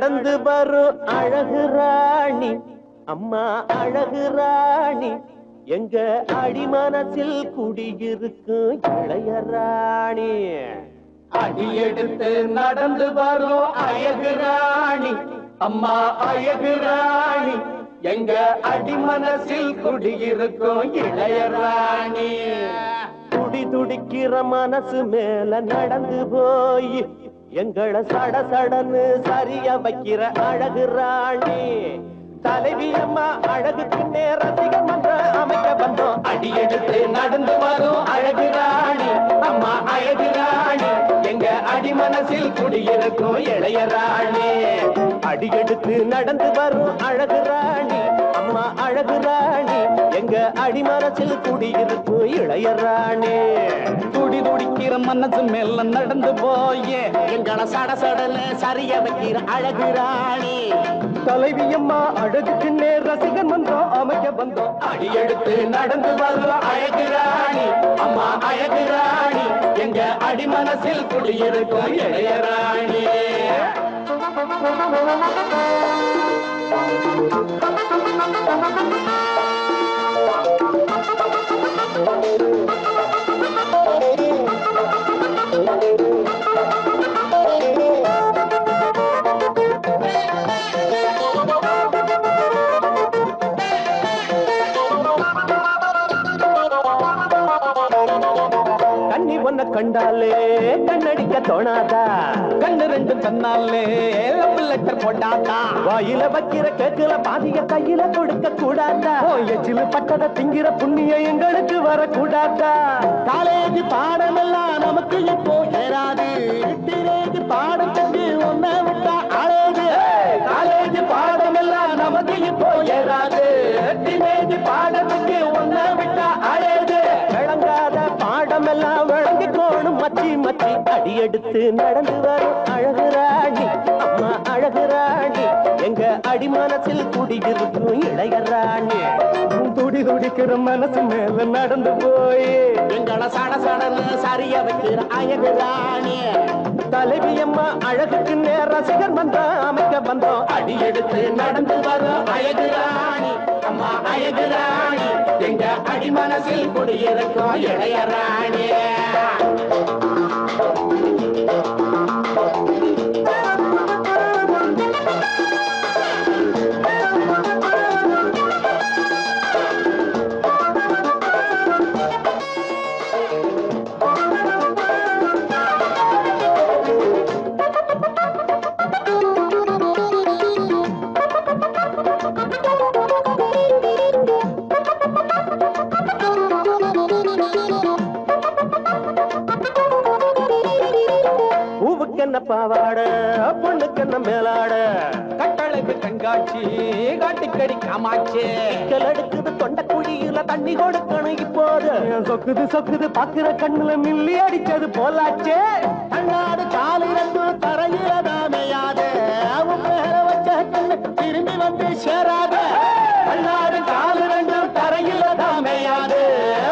நடந்து வரும் அழகு ராணி அம்மா அழகு ராணி எங்க அடிமனசில் குடியிருக்கும் இளைய ராணி அடியெடுத்து நடந்து வரும் அழகு ராணி அம்மா அழகு ராணி எங்க அடிமனசில் குடியிருக்கும் இளைய ராணி துடி துடிக்கிற மனசு மேல நடந்து போய் எங்களை சட சடன்னு சரிய வைக்கிற அழகு ராணி தலைவி அம்மா அழகுக்கு ரசிகர் மன்றம் அமைக்க வந்தோம் அடியெடுத்து நடந்து வரும் அழகு ராணி அம்மா அழகு ராணி எங்க அடிமனசில் குடியிருக்கும் இளைய ராணி அடியெடுத்து நடந்து வரும் அழகு ராணி அம்மா அழகு ராணி எங்க அடிமனசில் குடியிருக்கும் இளைய ராணி துடி துடிக்கிற மனசு மேல நடந்து போயே எங்களை சட சடன்னு சரிய வைக்கிற அழகு ராணி தலைவி அம்மா அழகுக்கு ரசிகர் மன்றம் அமைக்க வந்தோம் அடியெடுத்து நடந்து வரும் அழகு ராணி அம்மா அழகு ராணி எங்க அடிமனசில் குடியிருக்கும் இளைய ராணி கண்ணி ஒன்ன கண்டாலே கண்ணடிக்க தோணாதா கண்ணு ரெண்டு தன்னாலே லவ் லெட்டர் போட்டாதா வாயில வைக்கிற கேக்குல பாதிய கையில கொடுக்க கூடாதா எச்சிலு பட்டத திங்கிற புண்ணிய எங்களுக்கு வரக்கூடாதா காலேஜ் பாடமெல்லாம் நமக்கு இப்போ ஏறாது டீனேஜ் பாடத்துக்கு ஒன்ன விட்டா அழகு காலேஜ் பாடமெல்லாம் நமக்கு இப்போ ஏறாது டீனேஜ் பாடத்துக்கு ஒன்ன விட்டா அழகு விளங்காத பாடமெல்லாம் விளங்கிக்கோணும் மச்சி மச்சி அடியெடுத்து நடந்து வரும் அழகு ராணி அம்மா அழகு ராணி எங்க அடிமனசில் குடியிருக்கும் இளைய ராணி துடி துடிக்கிற மனசு மேல நடந்து போய் எங்களை சட சடன்னு சரிய வைக்கிற அழகு ராணி தலைவி அம்மா அழகுக்கு ரசிகர் மன்றம் அமைக்க வந்தோம் அடியெடுத்து நடந்து வரும் அழகு ராணி அம்மா அழகு ராணி எங்க அடிமனசில் குடியிருக்கும் இளைய ராணி பூவுக்கென்ன பாவாட பொண்ணுக்கென்ன மேலாட கட்டளைக்கு கண்காட்சி காட்டுக்கடி காமாட்சி எடுக்குது தொண்ட குழியில தண்ணி கொடுக்கணும் இப்போது சொக்குது சொக்குது பாக்குற கண்ணுல மில்லி அடிச்சது போலாச்சே கண்ணாடு காலிரண்டு தரையில தாமையாது அவன் மேல வச்ச கண்ணு திரும்பி வந்து சேராது கண்ணாடு காலிரண்டு தரையில தாமையாது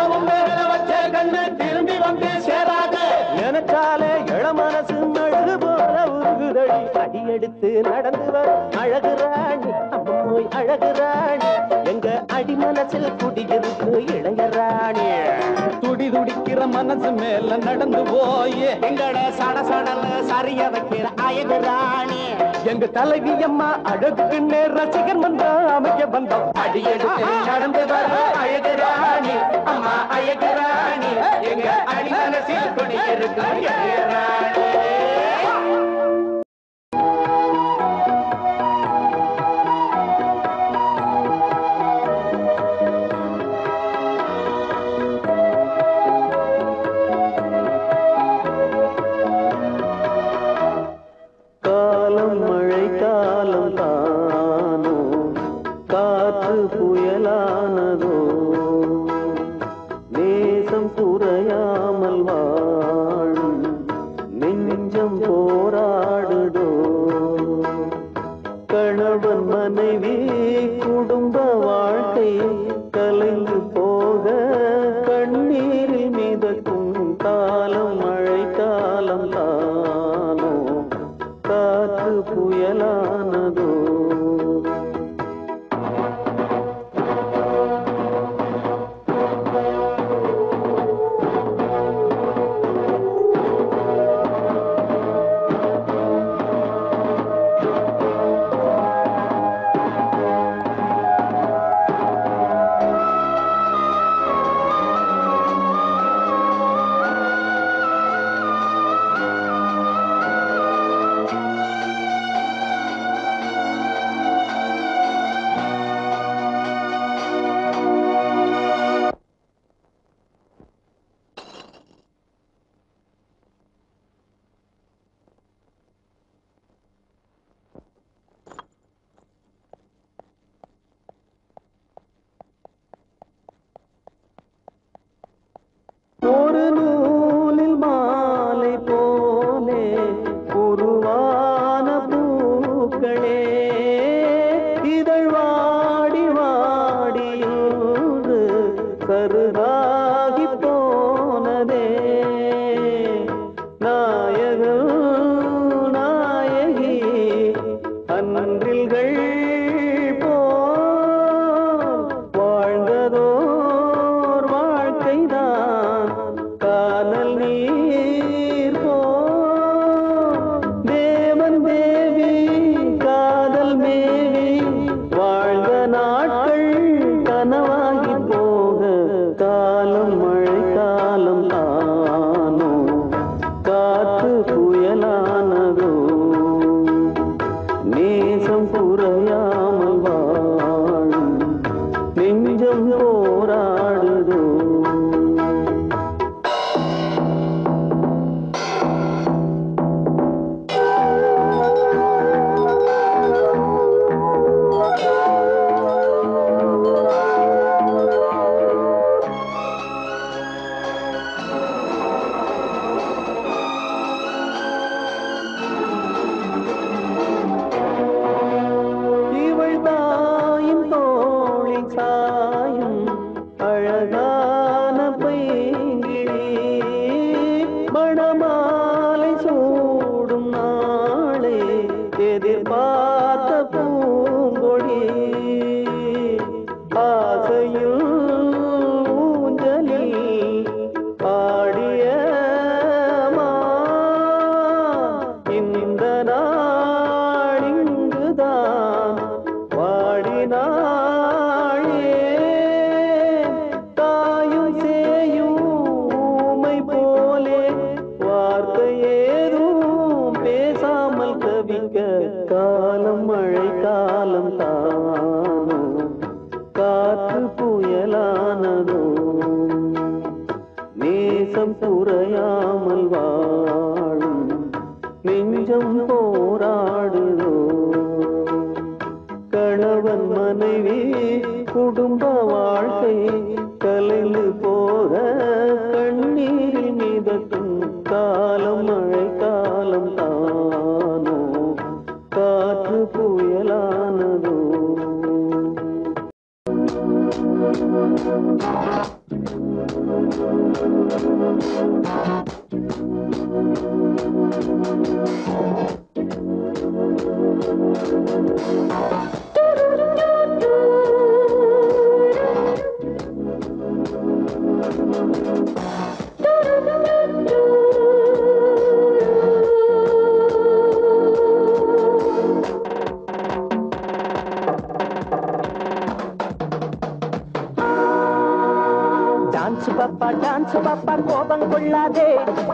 அவன் மேல வச்ச கண்ணு திரும்பி வந்து சேராது நினைச்சாலே இளமனசு அழகு போல உருகுதடி அடியெடுத்து நடந்து வரும் அழகு ராணி அம்மோய் அழகு ராணி எங்க அடிமனசில் குடியிருக்கு இளைய ராணி துடி துடிக்கிற மனசு மேல நடந்து போய் எங்கட சட சடல சரிய வைக்கிற அழகு ராணி எங்க தலைவி அம்மா அழகுக்கு ரசிகர் மன்றம் அமைக்க வந்தோம் அடியெடுத்து நடந்து வரும் அழகு ராணி அம்மா அழகு ராணி எங்க அடிமனசில் குடியிருக்கு இளைய ராணி நேசம் குறையாமல் வாழும் குயில்கள் போல் வாழ்ந்ததோர் வாழ்க்கைதான் கானல் நீர் போல் தேவன் தேவி காதல் மேவி வாழ்ந்த நாட்கள் கனவாகி போக காலம் மழை காலம் தானோ காற்று புயலானதோ நேசம் புரையாமல் வாழும் நெஞ்சம் போராடுதோ இவள் தாயின் தோளில் சாயும் அழகான பைங்கிளி மணமாலை சூடும் நாளே எதிர்பார்த்த பூங்கொடி ஆசையில் ஊஞ்சலில் பாடிய இந்த நாளிங்குதான் வாடினாளே தாயும் சேயும் ஊமை போலே வார்த்தை ஏதும் பேசாமல் தவிக்க காலம் மழை காலம் தானோ காற்று புயலானதோ நேசம் புரையாமல் வாழும் நெஞ்சம் போராடுதோ கணவன் மனைவி குடும்ப வாழ்க்கை கலைந்து போக கண்ணீரில் மிதக்கும் காலம் மழை காலம் தானோ காற்று புயலானதோ டான்ஸ் பாப்பா கோபம் கொள்ளாதே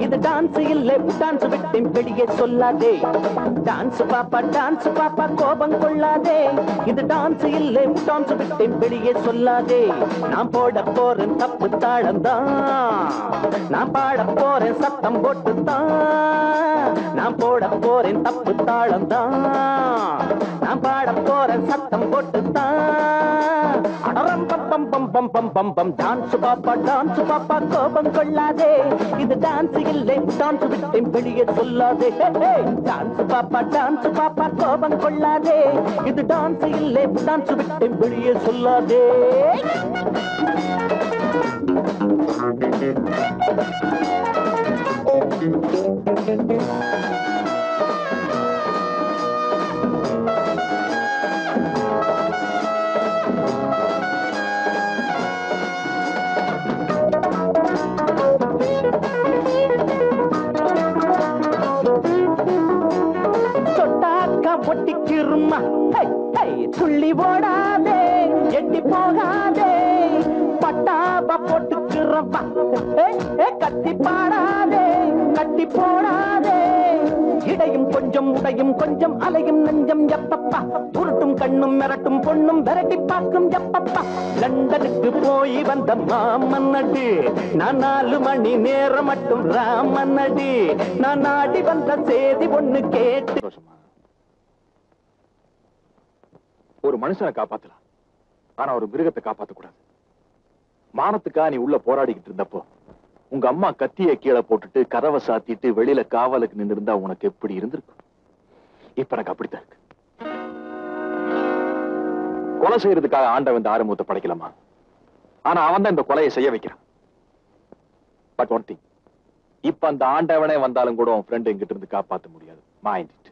இது டான்ஸ் இல்லை டான்ஸ் விட்டு வெளியே சொல்லாதே டான்ஸ் பாப்பா கோபம் கொள்ளாதே இது டான்ஸ் இல்லை டான்ஸ் விட்டு வெளியே சொல்லாதே நான் போட போறேன் தப்பு தாளம் தான் நான் பாட போறேன் சத்தம் போட்டு தான் நான் போட போறேன் தப்பு தாளம் தான் நான் பாட போறேன் சத்தம் போட்டு தான் டான்ஸ் பாப்பா கோபம் கொள்ளாதே இது டான்ஸ் இல்லை டான்ஸ் விட்டு வெளியே சொல்லாதே டான்ஸ் பாப்பா கோபம் கொள்ளாதே இது டான்ஸ் இல்லை டான்ஸ் விட்டு வெளியே சொல்லாதே ஒட்டிக்கிருமா துள்ளி ஓடாதே எட்டி போகாதே பட்டாப போட்டுக்கிறப்பா கத்தி பாடாதே கட்டி போடாதே இடையும் கொஞ்சம் உடையும் கொஞ்சம் அலையும் நெஞ்சம் எப்பப்பா உருட்டும் கண்ணும் மிரட்டும் பொண்ணும் விரட்டி பார்க்கும் எப்பப்பா லண்டனுக்கு போய் வந்த மாமன்னடி நான் 4 மணி நேரம் மட்டும் ராமன்னடி நான் நாடி வந்த செய்தி ஒண்ணு கேட்டு ஒரு மனுஷனை காப்பாத்தலாம் ஆனா ஒரு மிருகத்தை காப்பாத்த கூடாது மானத்துக்கா நீ உள்ள போராடிக்கிட்டு இருந்தப்போ உங்க அம்மா கத்திய கீழே போட்டுட்டு கதவை சாத்திட்டு வெளியில காவலுக்கு நின்று இருந்தா உனக்கு எப்படி இருந்திருக்கும் இப்ப எனக்கு அப்படித்தான் இருக்கு கொலை செய்யறதுக்காக ஆண்டவன் இந்த ஆறுமுகத்தை படைக்கலாமா ஆனா அவன் தான் இந்த கொலையை செய்ய வைக்கிறான் பட் ஒன் திங் இப்ப அந்த ஆண்டவனே வந்தாலும் கூட உன் ஃப்ரெண்ட் எங்கிட்ட இருந்து காப்பாத்த முடியாது மைண்ட் இட்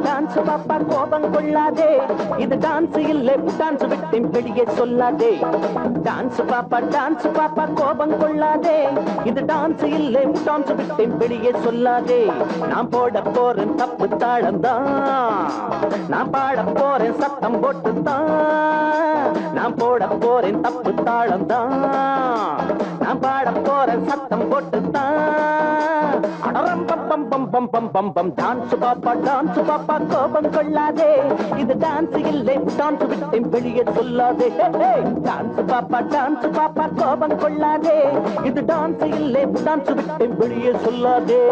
டான்ஸ் பாப்பா கோபம் கொள்ளாதே, இது டான்ஸ் இல்லை டான்ஸ் விட்டேன் வெளியே சொல்லாதே. டான்ஸ் பாப்பா கோபம் கொள்ளாதே, இது டான்ஸ் இல்லை டான்ஸ் விட்டேன் வெளியே சொல்லாதே. நான் போட போறேன் தப்பு தாளம்தான், நான் பாட போறேன் சத்தம் போட்டுத்தான். நான் போட போறேன் தப்பு தாளம்தான், நான் பாட போறேன் சத்தம் போட்டுத்தான். அடரம் பம் பம் பம் பம் பம் பம் பம். டான்ஸ் பாப்பா கோபம் கொள்ளாதே, இது டான்ஸ் இல்லை டான்ஸ் விட்டேன் வெளியே சொல்லாதே. டான்ஸ் பாப்பா கோபம் கொள்ளாதே, இது டான்ஸ் இல்லை டான்ஸ் விட்டேன் வெளியே சொல்லாதே.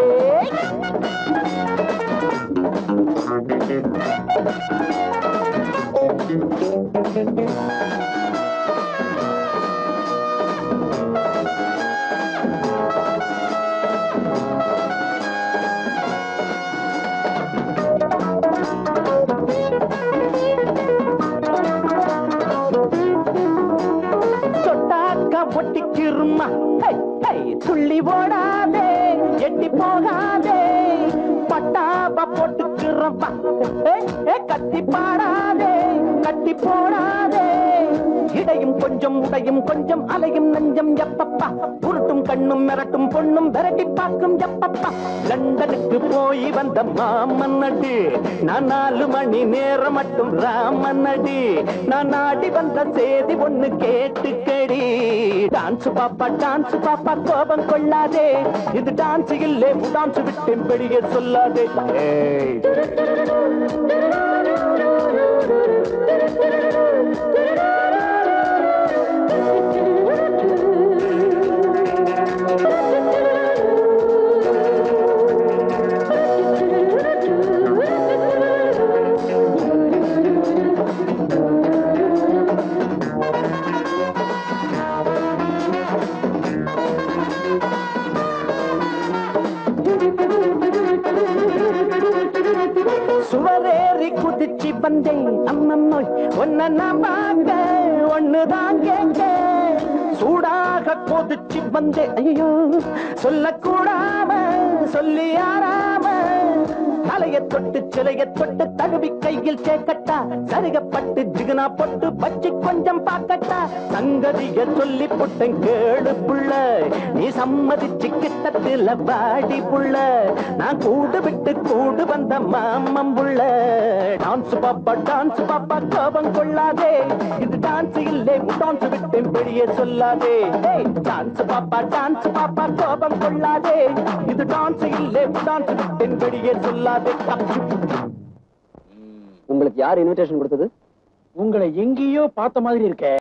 ஒட்டிக்கிருமா துள்ளி ஓடாதே, எட்டி போகாதே, பட்டாப போட்டுக்கிறப்பா. கத்தி பாடாதே, கட்டி போடாதே, இடையும் கொஞ்சம் உடையும் கொஞ்சம் அலையும் நஞ்சம் எப்பப்பா. உருட்டும் கண்ணும் மிரட்டும் பொண்ணும் விரட்டி பார்க்கும் எப்பப்பா. லண்டனுக்கு போய் வந்த மாமன்னடி, நான் 4 மணி நேரம் மட்டும் ராமன்னடி. நான் நாடி வந்த செய்தி ஒண்ணு கேட்டுக்கடி. டான்ஸ் பாப்பா கோபம் கொள்ளாதே, இது டான்ஸ் இல்லை டான்ஸ் விட்டேன் வெளியே சொல்லாதே. சுவரேறி குதிச்சு வந்தேன் அம்மம்மோய், ஒன்ன நான் பார்க்க ஒண்ணுதான் கேட்க. சூடாக கொதிச்சு வந்தேன், ஐயோ சொல்லக்கூடாம சொல்லி ஆறாம. தலையை தொட்டு சிலையை தொட்டு தழுவி கையில் சேர்க்கட்டா, சருகப்பட்டு ஜிகுனா பொட்டு பச்சி கொஞ்சம் பார்க்கட்டா. சங்கதிய சொல்லி புட்டன் கேடு புள்ள, நீ சம்மதிச்சு கிட்டத்தில் வாடி புள்ள. நான் கூடு விட்டு கூடு வந்த மாமம் புள்ள. டான்ஸ் பாப்பா கோபம் கொள்ளாதே, இது டான்ஸ் இல்லை டான்ஸ் விட்டேன் வெளியே சொல்லாதே. டான்ஸ் பாப்பா கோபம் கொள்ளாதே, இது டான்ஸ் இல்லை டான்ஸ் விட்டேன் வெளியே சொல்லாதே. உங்களுக்கு யார் இன்விடேஷன் கொடுத்தது? உங்களை எங்கேயோ பார்த்த மாதிரி இருக்கே.